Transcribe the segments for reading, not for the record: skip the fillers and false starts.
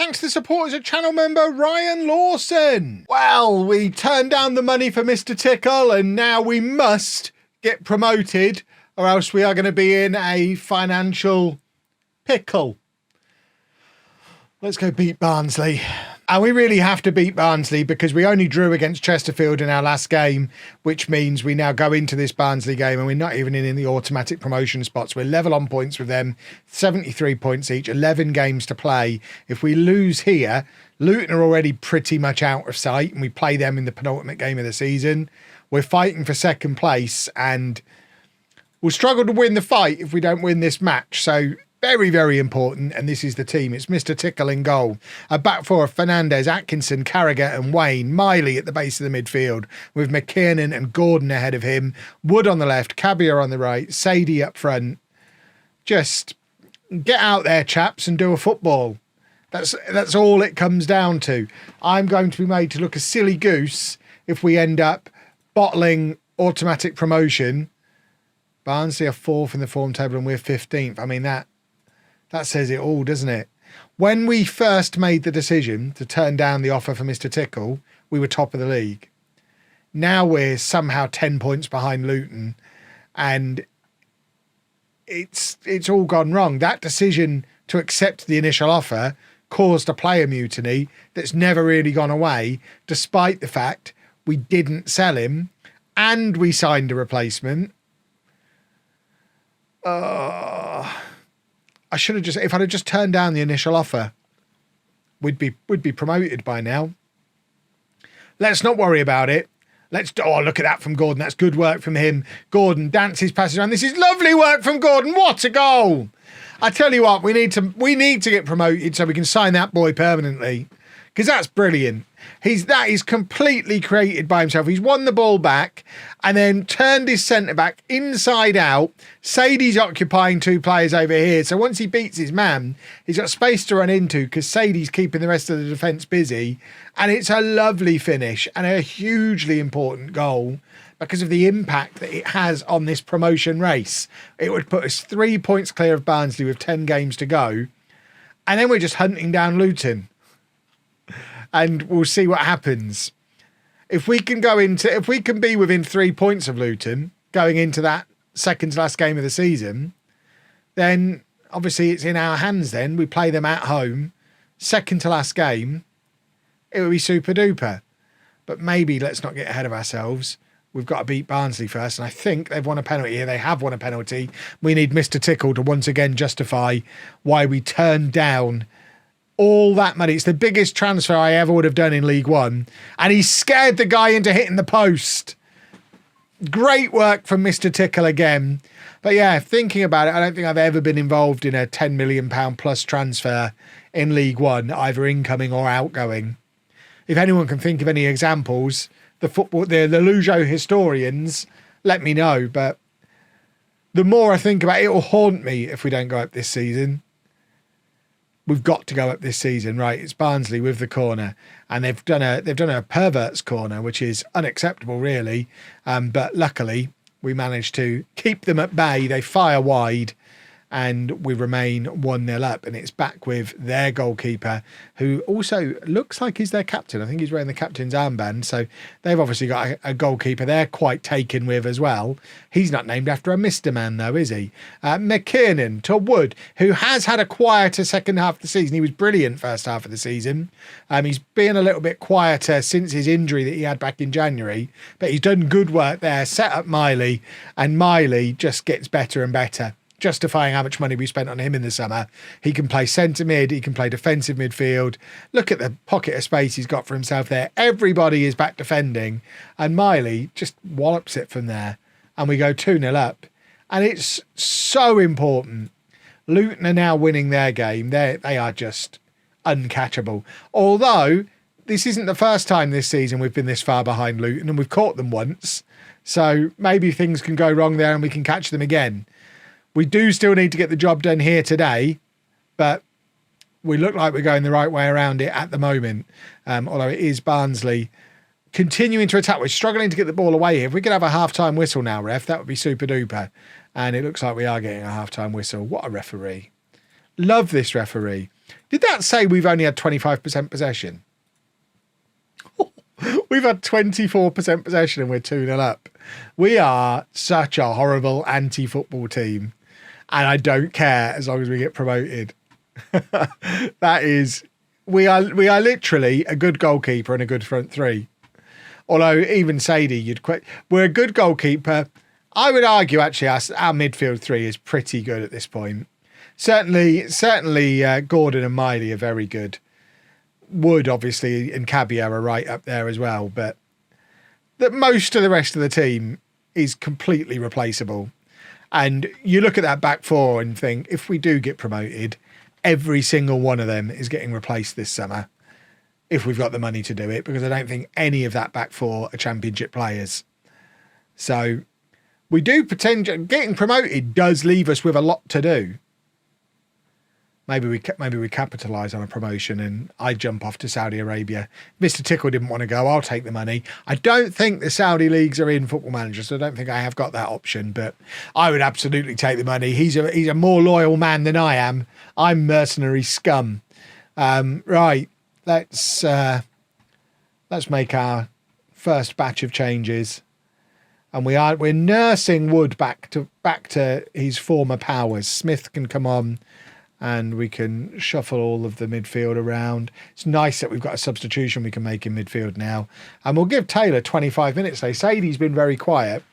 thanks to the support as a channel member, Ryan Lawson. Well, we turned down the money for Mr Tickle and now we must get promoted or else we are going to be in a financial pickle. Let's go beat Barnsley. And we really have to beat Barnsley because we only drew against Chesterfield in our last game, which means we now go into this Barnsley game and we're not even in the automatic promotion spots. We're level on points with them, 73 points each, 11 games to play. If we lose here, Luton are already pretty much out of sight and we play them in the penultimate game of the season. We're fighting for second place and we'll struggle to win the fight if we don't win this match. So very, very important, and this is the team. It's Mr Tickle in goal. A back four of Fernandez, Atkinson, Carragher and Wayne. Miley at the base of the midfield with McKiernan and Gordon ahead of him. Wood on the left, Cabia on the right, Sadie up front. Just get out there, chaps, and do a football. That's all it comes down to. I'm going to be made to look a silly goose if we end up bottling automatic promotion. Barnsley are 4th in the form table and we're 15th. I mean, that says it all, doesn't it? When we first made the decision to turn down the offer for Mr Tickle, we were top of the league. Now we're somehow 10 points behind Luton and it's all gone wrong. That decision to accept the initial offer caused a player mutiny that's never really gone away, despite the fact we didn't sell him and we signed a replacement. I should have if I'd have just turned down the initial offer, we'd be promoted by now. Let's not worry about it. Oh, look at that from Gordon. That's good work from him. Gordon dances, passes around. This is lovely work from Gordon. What a goal. I tell you what, we need to get promoted so we can sign that boy permanently. Because that's brilliant. That is completely created by himself. He's won the ball back and then turned his centre-back inside out. Sadie's occupying 2 players over here. So once he beats his man, he's got space to run into because Sadie's keeping the rest of the defence busy. And it's a lovely finish and a hugely important goal because of the impact that it has on this promotion race. It would put us 3 points clear of Barnsley with 10 games to go. And then we're just hunting down Luton. And we'll see what happens. If we can be within 3 points of Luton going into that second to last game of the season, then obviously it's in our hands then. We play them at home, second to last game. It would be super duper. But maybe let's not get ahead of ourselves. We've got to beat Barnsley first. And I think they've won a penalty here. They have won a penalty. We need Mr Tickle to once again justify why we turned down all that money. It's the biggest transfer I ever would have done in League One. And he scared the guy into hitting the post. Great work from Mr Tickle again. But yeah, thinking about it, I don't think I've ever been involved in a £10 million plus transfer in League One, either incoming or outgoing. If anyone can think of any examples, the LOLLUJO historians, let me know. But the more I think about it, it will haunt me if we don't go up this season. We've got to go up this season, right? It's Barnsley with the corner, and they've done a pervert's corner, which is unacceptable, really. But luckily, we managed to keep them at bay. They fire wide, and we remain 1-0 up. And it's back with their goalkeeper, who also looks like he's their captain. I think he's wearing the captain's armband. So they've obviously got a goalkeeper they're quite taken with as well. He's not named after a Mr. Man, though, is he? McKiernan to Wood, who has had a quieter second half of the season. He was brilliant first half of the season. He's been a little bit quieter since his injury that he had back in January. But he's done good work there, set up Miley, and Miley just gets better and better, justifying how much money we spent on him in the summer. He can play centre mid, he can play defensive midfield. Look at the pocket of space he's got for himself there. Everybody is back defending, and Miley just wallops it from there. And we go 2-0 up. And it's so important. Luton are now winning their game. They are just uncatchable. Although, this isn't the first time this season we've been this far behind Luton, and we've caught them once. So maybe things can go wrong there and we can catch them again. We do still need to get the job done here today, but we look like we're going the right way around it at the moment. Although it is Barnsley continuing to attack. We're struggling to get the ball away here. If we could have a half-time whistle now, ref, that would be super duper. And it looks like we are getting a half-time whistle. What a referee. Love this referee. Did that say we've only had 25% possession? We've had 24% possession and we're 2-0 up. We are such a horrible anti-football team. And I don't care as long as we get promoted. That is, we are literally a good goalkeeper and a good front three. Although even Sadie, you'd quit. We're a good goalkeeper. I would argue actually our midfield three is pretty good at this point. Certainly, Gordon and Miley are very good. Wood, obviously, and Cabia are right up there as well. But that most of the rest of the team is completely replaceable. And you look at that back four and think, if we do get promoted, every single one of them is getting replaced this summer. If we've got the money to do it, because I don't think any of that back four are championship players. So we do potential. Getting promoted does leave us with a lot to do. Maybe we capitalise on a promotion and I jump off to Saudi Arabia. Mr Tickle didn't want to go. I'll take the money. I don't think the Saudi leagues are in Football Manager, so I don't think I have got that option. But I would absolutely take the money. He's a more loyal man than I am. I'm mercenary scum. Right, let's make our first batch of changes, and we're nursing Wood back to his former powers. Smith can come on. And we can shuffle all of the midfield around. It's nice that we've got a substitution we can make in midfield now. And we'll give Taylor 25 minutes. They say he's been very quiet.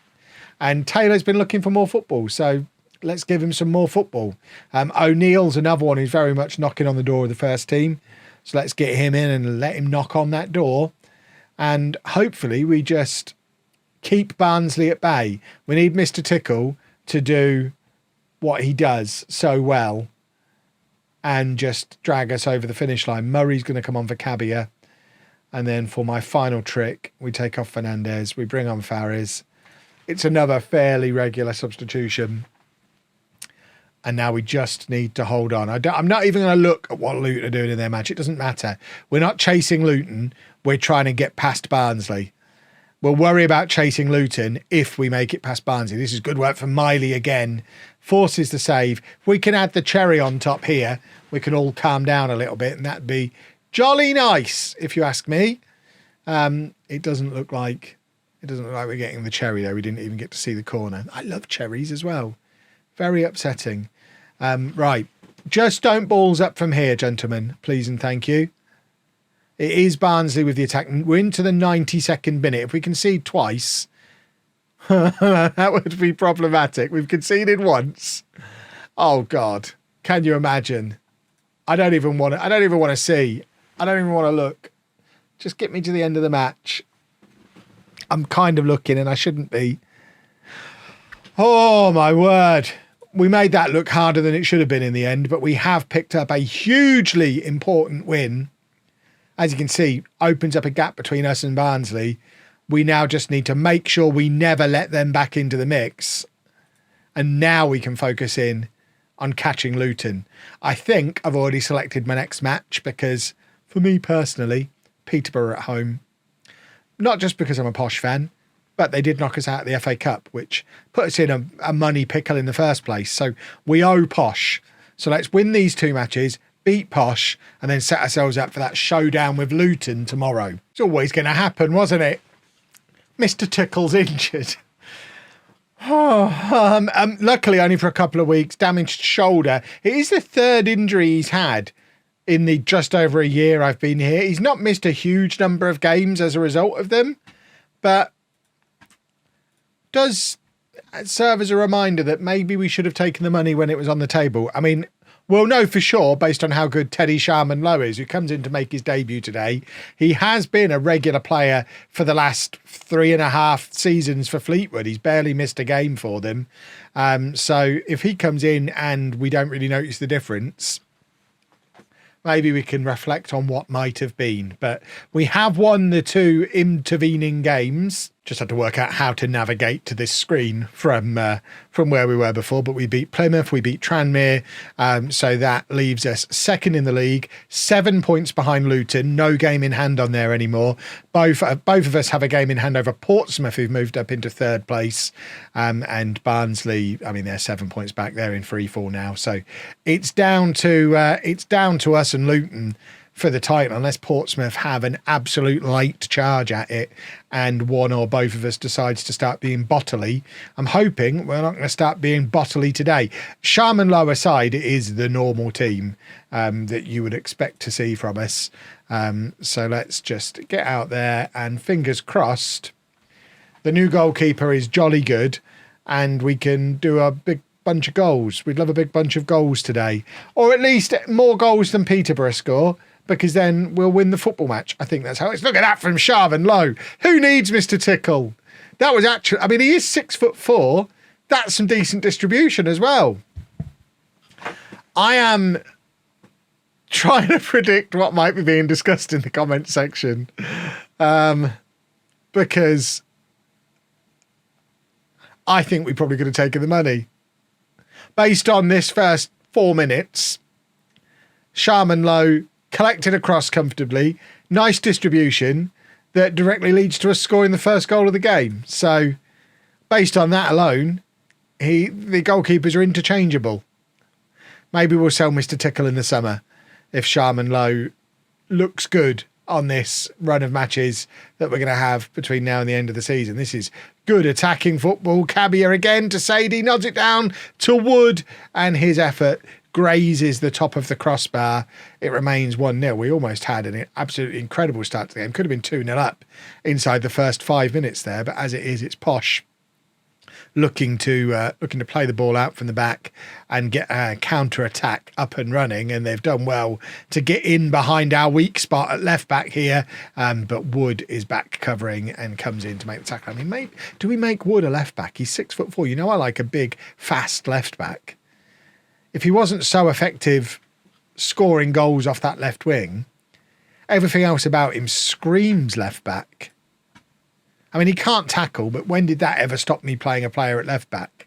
And Taylor's been looking for more football. So let's give him some more football. O'Neill's another one who's very much knocking on the door of the first team. So let's get him in and let him knock on that door. And hopefully we just keep Barnsley at bay. We need Mr Tickle to do what he does so well. And just drag us over the finish line. Murray's going to come on for Cabia. And then for my final trick, we take off Fernandez. We bring on Fares. It's another fairly regular substitution. And now we just need to hold on. I'm not even going to look at what Luton are doing in their match. It doesn't matter. We're not chasing Luton. We're trying to get past Barnsley. We'll worry about chasing Luton if we make it past Barnsley. This is good work from Miley again. Forces the save. If we can add the cherry on top here, we can all calm down a little bit, and that'd be jolly nice, if you ask me. It doesn't look like we're getting the cherry though. We didn't even get to see the corner. I love cherries as well. Very upsetting. Right, just don't balls up from here, gentlemen, please and thank you. It is Barnsley with the attack. We're into the 92nd minute. If we concede twice, that would be problematic. We've conceded once. Oh God, can you imagine? I don't even want to see. I don't even want to look. Just get me to the end of the match. I'm kind of looking and I shouldn't be. Oh my word. We made that look harder than it should have been in the end, but we have picked up a hugely important win. As you can see, opens up a gap between us and Barnsley. We now just need to make sure we never let them back into the mix. And now we can focus in on catching Luton. I think I've already selected my next match because, for me personally, Peterborough at home. Not just because I'm a Posh fan, but they did knock us out of the FA Cup, which put us in a money pickle in the first place. So we owe Posh. So let's win these two matches, beat Posh, and then set ourselves up for that showdown with Luton tomorrow. It's always going to happen, wasn't it? Mr Tickle's injured. Luckily only for a couple of weeks. Damaged shoulder. It is the third injury he's had in the just over a year I've been here. He's not missed a huge number of games as a result of them, but does serve as a reminder that maybe we should have taken the money when it was on the table. I mean, we'll know for sure based on how good Teddy Sharman Lowe is, who comes in to make his debut today. He has been a regular player for the last 3.5 seasons for Fleetwood. He's barely missed a game for them. So if he comes in and we don't really notice the difference, maybe we can reflect on what might have been. But we have won the two intervening games. Just had to work out how to navigate to this screen from where we were before. But we beat Plymouth, we beat Tranmere, so that leaves us second in the league, 7 points behind Luton. No game in hand on there anymore. Both of us have a game in hand over Portsmouth, who've moved up into third place, and Barnsley. I mean, they're 7 points back. They're in free fall now, so it's down to us and Luton for the title, unless Portsmouth have an absolute late charge at it and one or both of us decides to start being bottly. I'm hoping we're not going to start being bottly today. Sharman Low aside, it is the normal team that you would expect to see from us. So let's just get out there and fingers crossed the new goalkeeper is jolly good and we can do a big bunch of goals. We'd love a big bunch of goals today, or at least more goals than Peterborough score, because then we'll win the football match. I think that's how it's. Look at that from Sharman Low. Who needs Mr Tickle? That was actually, I mean, he is 6'4". That's some decent distribution as well. I am trying to predict what might be being discussed in the comment section, because I think we probably could have taken the money. Based on this first 4 minutes, Sharman Low collected across comfortably, nice distribution that directly leads to us scoring the first goal of the game. So based on that alone, the goalkeepers are interchangeable. Maybe we'll sell Mr Tickle in the summer if Sharman Low looks good on this run of matches that we're going to have between now and the end of the season. This is good attacking football. Cabia again to Sadie, nods it down to Wood, and his effort grazes the top of the crossbar. It remains 1-0. We almost had an absolutely incredible start to the game. Could have been 2-0 up inside the first 5 minutes there, but as it is, it's Posh looking to play the ball out from the back and get a counter attack up and running, and they've done well to get in behind our weak spot at left back here, but Wood is back covering and comes in to make the tackle. I mean, do we make Wood a left back? He's 6'4". You know, I like a big fast left back. If he wasn't so effective scoring goals off that left wing, everything else about him screams left back. I mean, he can't tackle, but when did that ever stop me playing a player at left back?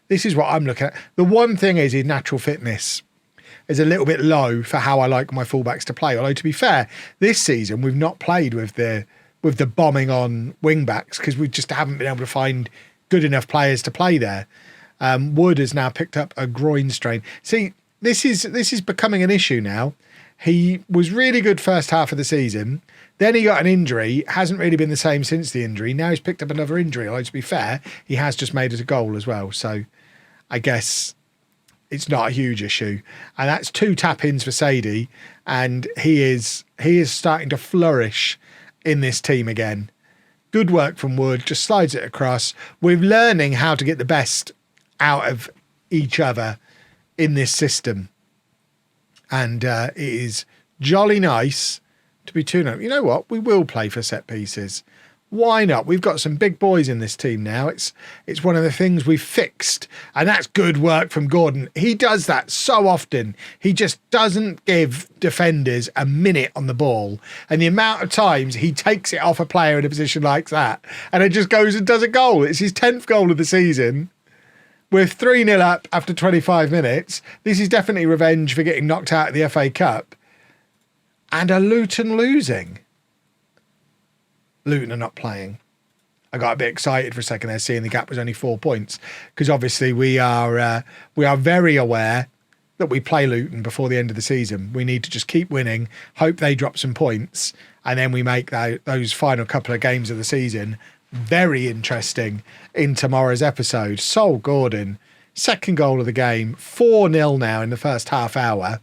This is what I'm looking at. The one thing is his natural fitness is a little bit low for how I like my fullbacks to play. Although, to be fair, this season we've not played with the bombing on wing backs because we just haven't been able to find good enough players to play there. Wood has now picked up a groin strain. See, this is becoming an issue now. He was really good first half of the season. Then he got an injury. Hasn't really been the same since the injury. Now he's picked up another injury. Although, to be fair, he has just made it a goal as well. So I guess it's not a huge issue. And that's 2 tap-ins for Sadie. And he is starting to flourish in this team again. Good work from Wood. Just slides it across. We're learning how to get the best out of each other in this system. And it is jolly nice to be 2-0. You know what? We will play for set pieces. Why not? We've got some big boys in this team now. It's one of the things we've fixed. And that's good work from Gordon. He does that so often. He just doesn't give defenders a minute on the ball. And the amount of times he takes it off a player in a position like that, and it just goes and does a goal. It's his 10th goal of the season. We're 3-0 up after 25 minutes. This is definitely revenge for getting knocked out of the FA Cup. And a Luton losing. Luton are not playing. I got a bit excited for a second there, seeing the gap was only 4 points, because obviously we are very aware that we play Luton before the end of the season. We need to just keep winning, hope they drop some points, and then we make those final couple of games of the season very interesting in tomorrow's episode. Sol Gordon, second goal of the game, 4-0 now in the first half hour.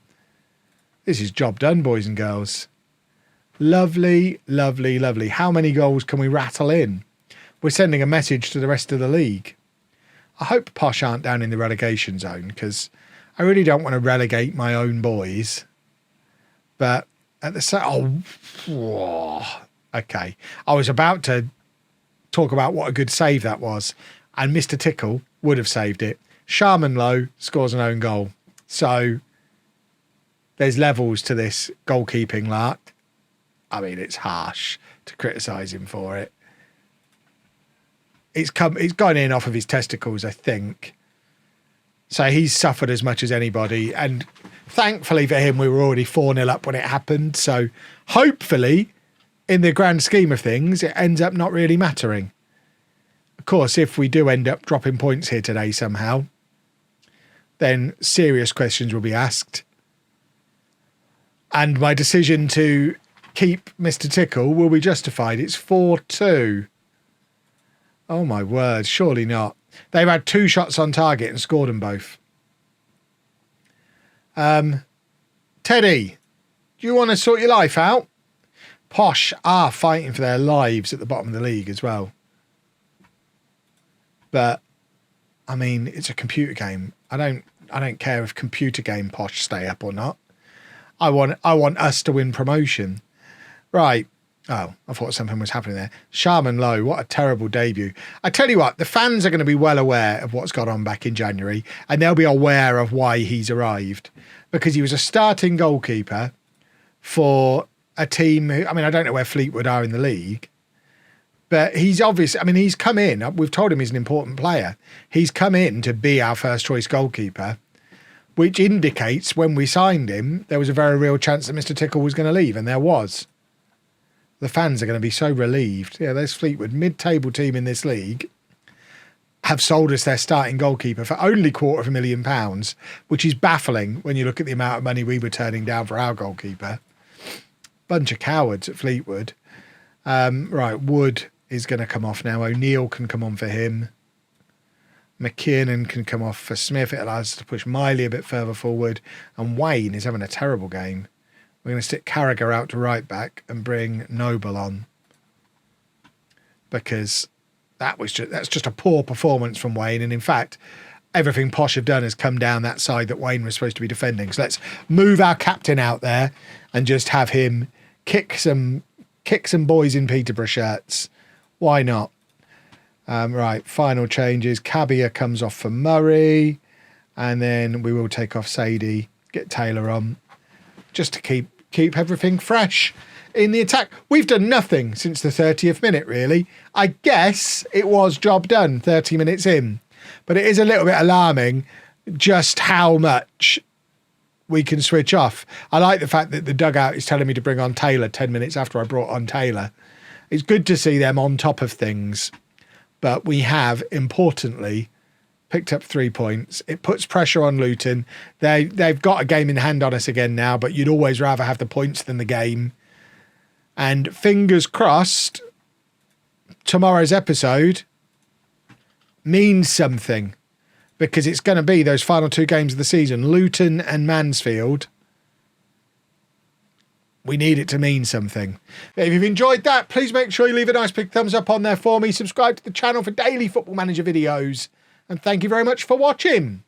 This is job done, boys and girls. Lovely, lovely, lovely. How many goals can we rattle in? We're sending a message to the rest of the league. I hope Posh aren't down in the relegation zone, because I really don't want to relegate my own boys. But at the same... okay. I was about to talk about what a good save that was, and Mr Tickle would have saved it. Sharman Low scores an own goal. So there's levels to this goalkeeping lark. I mean, it's harsh to criticise him for it. it's gone in off of his testicles, I think. So he's suffered as much as anybody. And thankfully for him, we were already 4-0 up when it happened. So hopefully, in the grand scheme of things, it ends up not really mattering. Of course, if we do end up dropping points here today somehow, then serious questions will be asked. And my decision to keep Mr Tickle will be justified. It's 4-2. Oh my word, surely not. They've had 2 shots on target and scored them both. Teddy, do you want to sort your life out? Posh are fighting for their lives at the bottom of the league as well. But I mean, it's a computer game. I don't care if computer game Posh stay up or not. I want us to win promotion. Right. Oh, I thought something was happening there. Sharman Lowe, what a terrible debut. I tell you what, the fans are going to be well aware of what's gone on back in January, and they'll be aware of why he's arrived. Because he was a starting goalkeeper for a team who, I mean, I don't know where Fleetwood are in the league, but he's obvious. I mean, he's come in, we've told him he's an important player. He's come in to be our first choice goalkeeper, which indicates when we signed him, there was a very real chance that Mr Tickle was going to leave, and there was. The fans are going to be so relieved. Yeah, there's Fleetwood, mid-table team in this league, have sold us their starting goalkeeper for only £250,000, which is baffling when you look at the amount of money we were turning down for our goalkeeper. Bunch of cowards at Fleetwood. Right, Wood is going to come off now. O'Neill can come on for him. McKiernan can come off for Smith. It allows us to push Miley a bit further forward. And Wayne is having a terrible game. We're going to stick Carragher out to right back and bring Noble on. Because that's just a poor performance from Wayne. And in fact, everything Posh have done has come down that side that Wayne was supposed to be defending. So let's move our captain out there and just have him kick some boys in Peterborough shirts. Why not? Right, final changes. Cabia comes off for Murray. And then we will take off Sadie, get Taylor on, just to keep everything fresh in the attack. We've done nothing since the 30th minute, really. I guess it was job done 30 minutes in. But it is a little bit alarming just how much we can switch off. I like the fact that the dugout is telling me to bring on Taylor 10 minutes after I brought on Taylor. It's good to see them on top of things. But we have, importantly, picked up 3 points. It puts pressure on Luton. They've got a game in hand on us again now, but you'd always rather have the points than the game. And fingers crossed, tomorrow's episode means something, because it's going to be those final 2 games of the season, Luton and Mansfield. We need it to mean something. If you've enjoyed that, please make sure you leave a nice big thumbs up on there for me. Subscribe to the channel for daily Football Manager videos. And thank you very much for watching.